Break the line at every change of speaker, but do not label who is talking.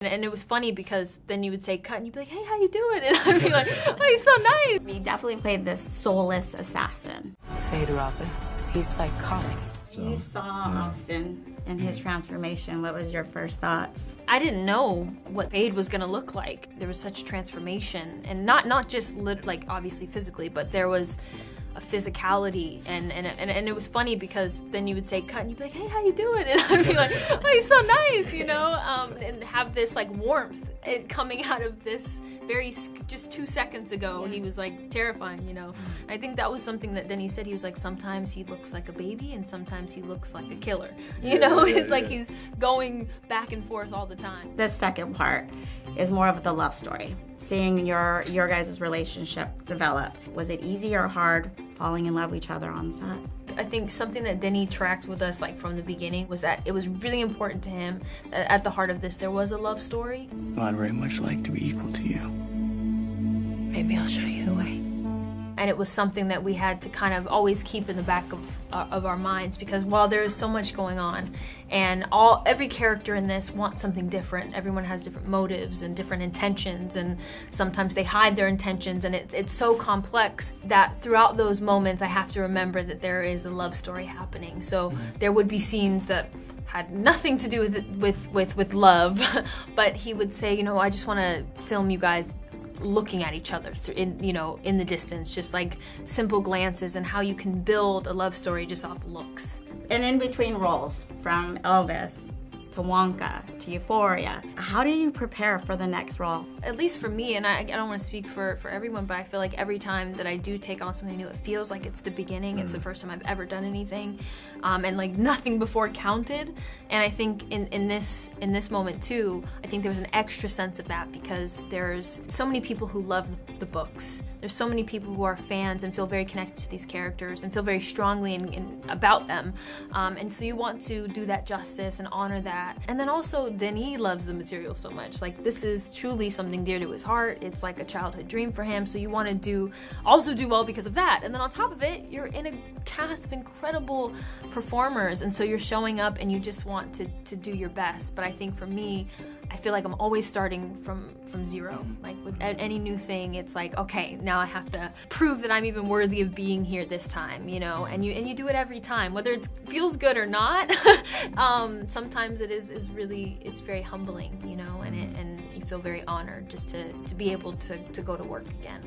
And it was funny because then you would say cut and you'd be like, hey, how you doing? And I'd be like, oh, he's so nice.
He definitely played this soulless assassin.
Fade Rotha, he's psychotic.
You saw Austin and his transformation. What was your first thoughts?
I didn't know what Fade was gonna look like. There was such transformation, and not just like obviously physically, but there was a physicality, and it was funny because then you would say cut and you'd be like, hey, how you doing? And I'd be like, oh, he's so nice, you know, and have this like warmth coming out of this just 2 seconds ago. He was like terrifying, you know. I think that was something that then he said. He was like, sometimes he looks like a baby and sometimes he looks like a killer, you know. It's like he's going back and forth all the time.
The second part is more of the love story. Seeing your guys' relationship develop. Was it easy or hard falling in love with each other on set?
I think something that Denny tracked with us like from the beginning was that it was really important to him that at the heart of this there was a love story.
Well, I'd very much like to be equal to you.
Maybe I'll show you the way.
And it was something that we had to kind of always keep in the back of our minds, because while there is so much going on and every character in this wants something different, everyone has different motives and different intentions, and sometimes they hide their intentions, and it's so complex that throughout those moments I have to remember that there is a love story happening. So there would be scenes that had nothing to do with love, but he would say, you know, I just want to film you guys looking at each other in the distance, just like simple glances, and how you can build a love story just off looks.
And in between roles, from Elvis to Wonka to Euphoria, how do you prepare for the next role?
At least for me, and I don't want to speak for everyone, but I feel like every time that I do take on something new, it feels like it's the beginning. It's the first time I've ever done anything, and like nothing before counted. And I think in this moment too, I think there was an extra sense of that because there's so many people who love the books. There's so many people who are fans and feel very connected to these characters and feel very strongly about them. And so you want to do that justice and honor that. And then also, Denis loves the material so much. Like, this is truly something dear to his heart. It's like a childhood dream for him. So you want to also do well because of that. And then on top of it, you're in a cast of incredible performers. And so you're showing up and you just want to do your best. But I think for me, I feel like I'm always starting from zero. Like with any new thing, it's like, okay, now I have to prove that I'm even worthy of being here this time, you know. And you do it every time, whether it feels good or not. Sometimes it's very humbling, you know, and you feel very honored just to be able to go to work again.